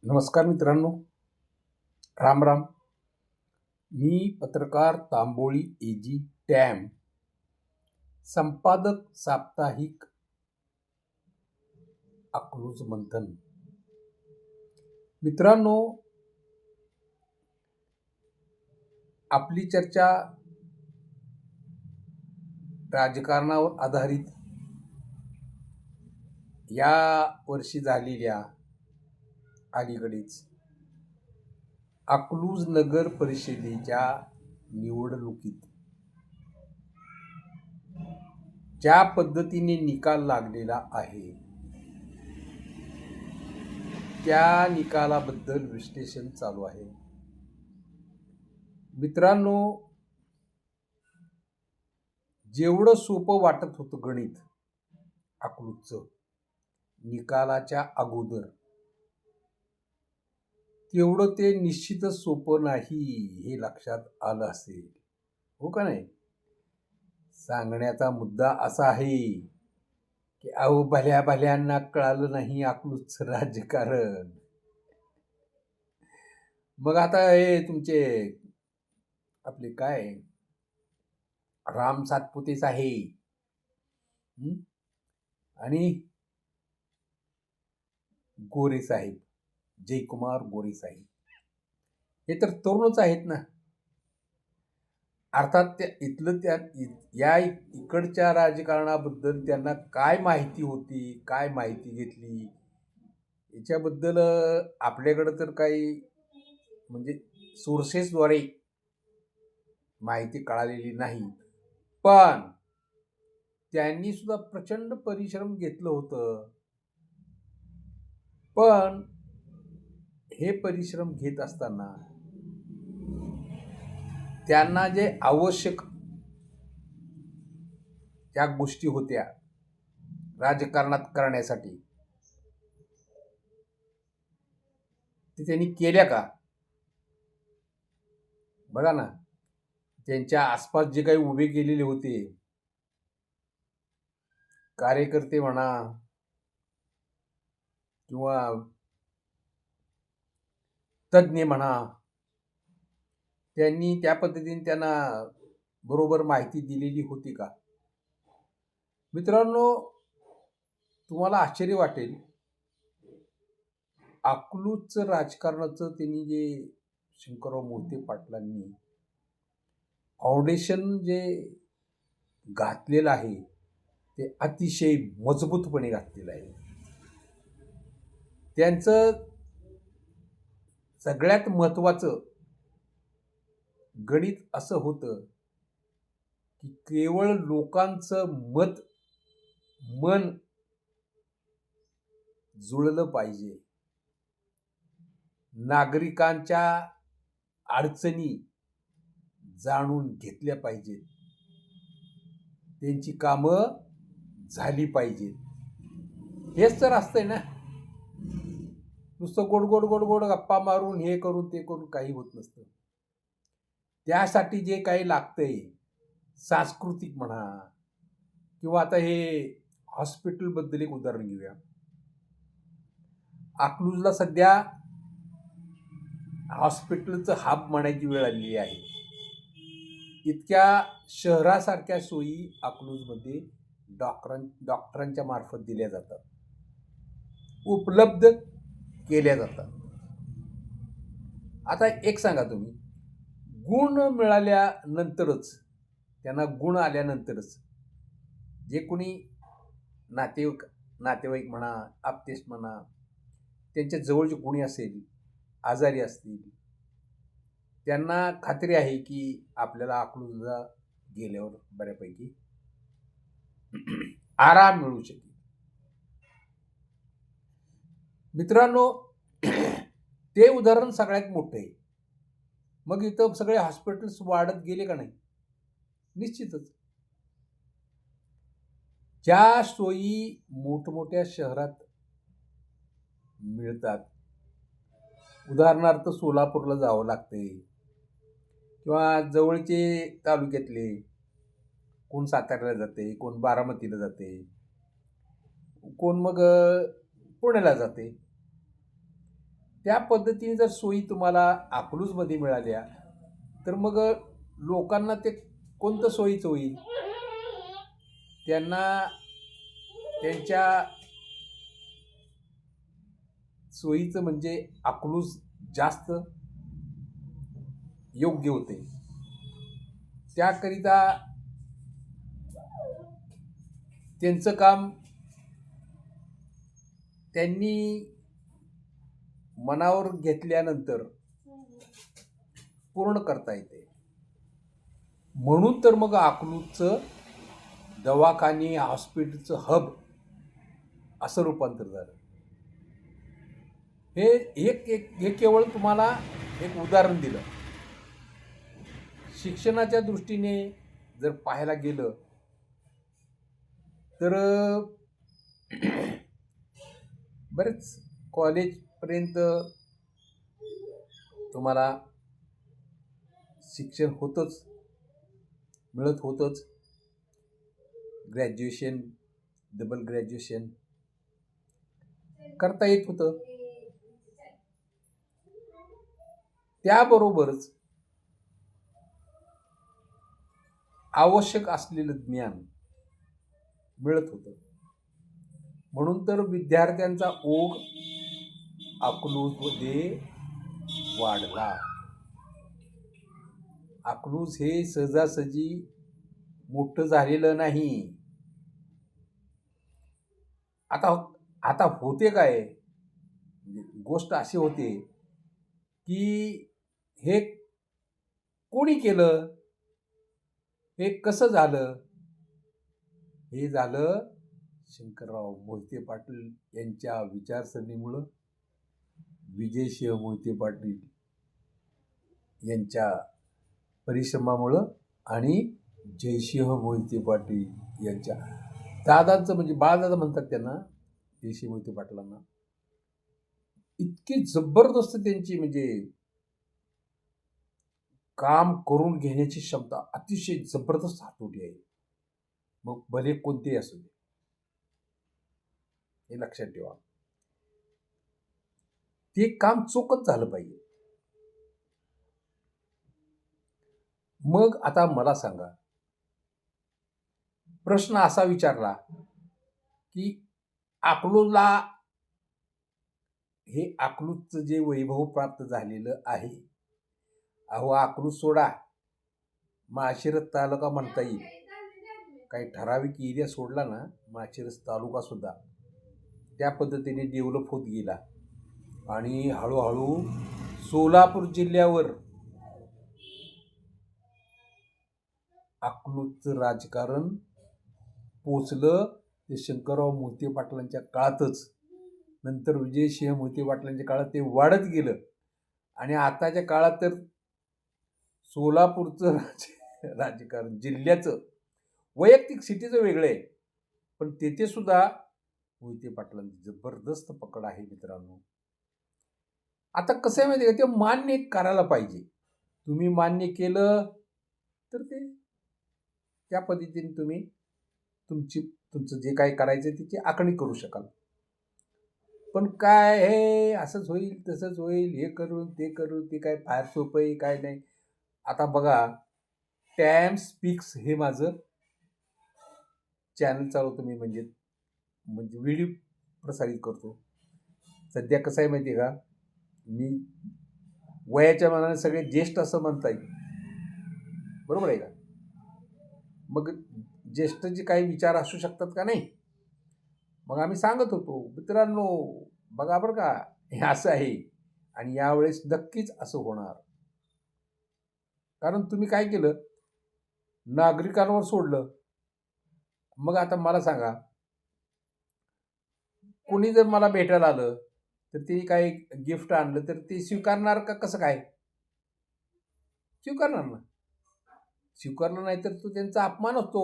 नमस्कार मित्रांनो, राम राम. मी पत्रकार तांबोळी एजी टॅम, संपादक साप्ताहिक अकलूज मंथन. मित्रांनो, आपली चर्चा राजकारणावर आधारित या वर्षी झालेल्या अलीकडेच अकलूज नगर परिषदेच्या निवडणुकीत ज्या पद्धतीने निकाल लागलेला आहे त्या निकालाबद्दल विश्लेषण चालू आहे. मित्रांनो, जेवढं सोपं वाटत होतं गणित अकलूजचं निकालाच्या अगोदर, तेवढं ते निश्चितच सोपं नाही हे लक्षात आलं असेल, हो का नाही? सांगण्याचा मुद्दा असा आहे की अहो, भल्या भल्यांना कळालं नाही अकलूजचं राजकारण. मग आता हे तुमचे आपले काय राम सातपुतेच आहे आणि गोरे साहेब, जयकुमार गोरे साहेब, हे तर तरुणच आहेत ना. अर्थात त्या इथलं त्या या इकडच्या राजकारणाबद्दल त्यांना काय माहिती होती, काय माहिती घेतली याच्याबद्दल आपल्याकडं तर काही म्हणजे सोर्सेसद्वारे माहिती कळालेली नाही. पण त्यांनी सुद्धा प्रचंड परिश्रम घेतलं होतं. पण हे परिश्रम घेत असताना त्यांना जे आवश्यक त्या गोष्टी होत्या राजकारणात करण्यासाठी, ते त्यांनी केल्या का? बघा ना, त्यांच्या आसपास जे काही उभे केलेले होते कार्यकर्ते म्हणा किंवा तज्ज्ञ म्हणा, त्यांनी त्या पद्धतीने त्यांना बरोबर माहिती दिलेली होती का? मित्रांनो, तुम्हाला आश्चर्य वाटेल, अकलूजचं राजकारणाचं त्यांनी जे शंकरराव मोहिते पाटलांनी फाउंडेशन जे घातलेलं आहे ते अतिशय मजबूतपणे घातलेलं आहे. त्यांचं सगळ्यात महत्त्वाचं गणित असं होतं की केवळ लोकांचं मन जुळलं पाहिजे, नागरिकांच्या अडचणी जाणून घेतल्या पाहिजेत, त्यांची कामं झाली पाहिजेत. हेच तर असतंय ना. नुसतं गोड गोड गोड गोड गप्पा मारून हे करून ते करून काही होत नसतं. त्यासाठी जे काही लागतंय, सांस्कृतिक म्हणा किंवा आता हे हॉस्पिटलबद्दल एक उदाहरण घेऊया. अकलूजला सध्या हॉस्पिटलचं हब म्हणायची वेळ आलेली आहे. इतक्या शहरासारख्या सोयी अकलूजमध्ये डॉक्टरांच्या मार्फत दिल्या जातात, उपलब्ध केल्या जातात. आता एक सांगा तुम्ही, गुण मिळाल्यानंतरच, त्यांना गुण आल्यानंतरच जे कोणी नातेवाईक म्हणा, आप्तेष्ट म्हणा, त्यांच्या जवळचे कोणी असेल, आजारी असतील, त्यांना खात्री आहे की आपल्याला अकलूजला गेल्यावर बऱ्यापैकी आराम मिळू शकेल. मित्रांनो, ते उदाहरण सगळ्यात मोठं आहे. मग इथं सगळे हॉस्पिटल्स वाढत गेले का नाही? निश्चितच. ज्या सोयी मोठमोठ्या शहरात मिळतात, उदाहरणार्थ सोलापूरला जावं लागते किंवा जवळचे तालुक्यातले कोण साताऱ्याला जाते, कोण बारामतीला जाते, कोण मग पुण्याला जाते. त्या पद्धतीने जर सोयी तुम्हाला अकलूजमध्ये मिळाल्या तर मग लोकांना ते कोणतं सोयीचं होईल? त्यांना त्यांच्या सोयीचं म्हणजे अकलूज जास्त योग्य होते. त्याकरिता त्यांचं काम त्यांनी मनावर घेतल्यानंतर पूर्ण करता येते. म्हणून तर मग अकलूजचं दवाखाने हॉस्पिटलचं हब असं रूपांतर झालं. हे केवळ तुम्हाला एक उदाहरण दिलं. शिक्षणाच्या दृष्टीने जर पाहायला गेलं तर बरेच कॉलेजपर्यंत तुम्हाला शिक्षण होतंच, मिळत होतंच. ग्रॅज्युएशन, डबल ग्रॅज्युएशन करता येत होतं. त्याबरोबरच आवश्यक असलेलं ज्ञान मिळत होतं. म्हणून तर विद्यार्थ्यांचा ओघ अकलूजमध्ये वाढला. अकलूज हे सहजासहजी मोठं झालेलं नाही. आता होते काय, गोष्ट अशी होते की हे कोणी केलं, हे कसं झालं? हे झालं शंकरराव मोहिते पाटील यांच्या विचारसरणीमुळं, विजयसिंह मोहिते पाटील यांच्या परिश्रमामुळं आणि जयसिंह मोहिते पाटील यांच्या दादांचं, म्हणजे बाळदादा म्हणतात त्यांना, जयसिंह मोहिते पाटलांना, इतकी जबरदस्त त्यांची म्हणजे काम करून घेण्याची क्षमता अतिशय जबरदस्त हातोटी आहे. मग भले कोणतेही असू दे, हे लक्षात ठेवा. ते काम चोखच झालं पाहिजे. मग आता मला सांगा, प्रश्न असा विचारला की अकलूजला, हे अकलूजचं जे वैभव प्राप्त झालेलं आहे, अहो अकलूज सोडा, माळशिरस तालुका म्हणता येईल. काही ठराविक एरिया सोडला ना, माळशिरस तालुका सुद्धा त्या पद्धतीने डेव्हलप होत गेला आणि हळूहळू सोलापूर जिल्ह्यावर अकलूजचं राजकारण पोचलं. ते शंकरराव मोहिते पाटलांच्या काळातच, नंतर विजयसिंह मोहिते पाटलांच्या काळात ते वाढत गेलं आणि आताच्या काळात तर सोलापूरचं राजकारण, जिल्ह्याचं, वैयक्तिक सिटीचं वेगळं आहे, पण तेथे सुद्धा मोहिते पाटलांची जबरदस्त पकड आहे मित्रांनो. आता कसं आहे माहिती आहे का, ते मान्य करायला पाहिजे. तुम्ही मान्य केलं तर ते त्या पद्धतीने तुम्ही तुमचं जे काही करायचं त्याची आखणी करू शकाल. पण काय हे असंच होईल तसंच होईल, हे करून ते करू, ते काय फार सोपं आहे काय नाही. आता बघा, टॅम स्पीक्स हे माझं चॅनल चालवतो मी, म्हणजे व्हिडिओ प्रसारित करतो. सध्या कसं आहे माहिती आहे का, मी वयाच्या मानाने सगळे ज्येष्ठ असं म्हणता येईल, बरोबर आहे का? मग ज्येष्ठचे काही विचार असू शकतात का नाही? मग आम्ही सांगत होतो, मित्रांनो बघा बरं का, हे असं आहे आणि यावेळेस नक्कीच असं होणार. कारण तुम्ही काय केलं, नागरिकांवर सोडलं. मग आता मला सांगा, कोणी जर मला भेटायला आलं तर ते काही गिफ्ट आणलं तर ते स्वीकारणार का? कसं काय स्वीकारणार ना? स्वीकारलं नाही तर तो त्यांचा अपमान असतो.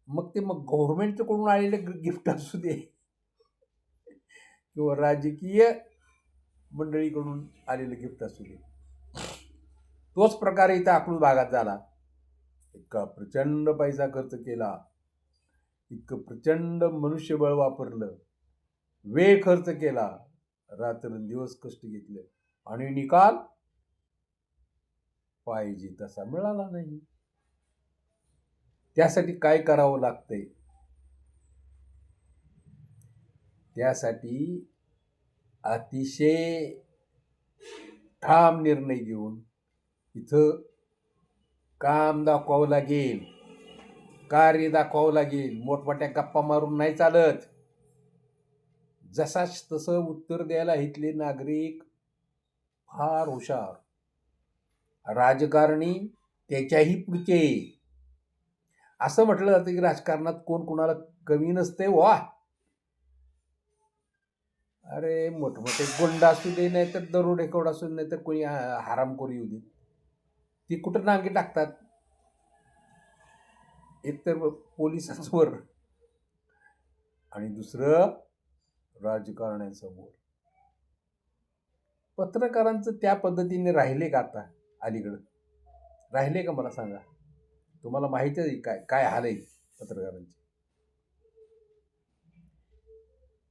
मग ते गव्हर्नमेंटकडून आलेले गिफ्ट असू दे किंवा राजकीय मंडळीकडून आलेले गिफ्ट असू दे, तोच प्रकार इथं अकलूज भागात झाला. इतका प्रचंड पैसा खर्च केला, इतकं प्रचंड मनुष्यबळ वापरलं, वेळ खर्च केला, रात्रंदिवस कष्ट घेतले आणि निकाल पाहिजे तसा मिळाला नाही. त्यासाठी काय करावं लागतंय? त्यासाठी अतिशय ठाम निर्णय घेऊन इथं काम दाखवावं लागेल, कार्य दाखवावं लागेल. मोठमोठ्या गप्पा मारून नाही चालत. जसाच तसं उत्तर द्यायला इथले नागरिक फार हुशार, राजकारणी त्याच्याही पुढचे. असं म्हटलं जातं की राजकारणात कोण कोणाला कमी नसते. वा, अरे मोठमोठे गुंड असू दे, नाही तर दरोडेखोर असू दे, नाही तर कोणी हरामखोरी येऊ दे, ती कुठं नांगी टाकतात. एक तर पोलिसांसमोर आणि दुसरं राजकारण्यांसमोर. पत्रकारांचं त्या पद्धतीने राहिले का आता अलीकडं? राहिले का मला सांगा. तुम्हाला माहिती आहे काय काय हाल आहे पत्रकारांचे?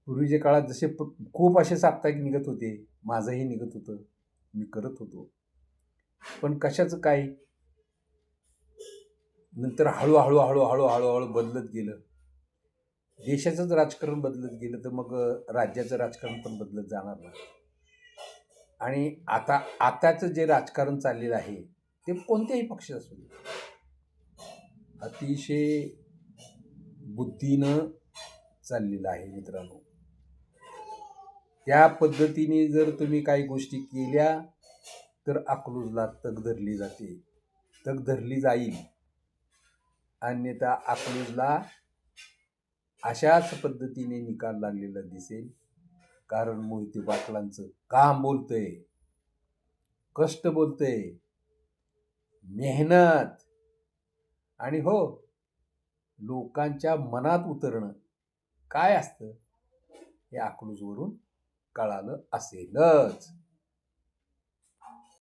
पूर्वीच्या काळात जसे खूप असे साप्ताहिक निघत होते, माझंही निघत होतं, मी करत होतो. पण कशाचं काय, नंतर हळूहळू हळूहळू हळूहळू बदलत गेलं. देशाचंच राजकारण बदलत गेलं तर मग राज्याचं राजकारण पण बदलत जाणार ना. आणि आताचं जे राजकारण चाललेलं आहे ते कोणत्याही पक्ष असू दे, अतिशय बुद्धीनं चाललेलं आहे मित्रांनो. त्या पद्धतीने जर तुम्ही काही गोष्टी केल्या तर अकलूजला तग धरली जाते, तग धरली जाईल. अन्यथा अकलूजला अशाच पद्धतीने निकाल लागलेला दिसेल. कारण मोहिते पाटलांचं काम बोलतंय, कष्ट बोलतंय, मेहनत आणि हो, लोकांच्या मनात उतरणं काय असतं हे अकलूजवरून कळालं असेलच.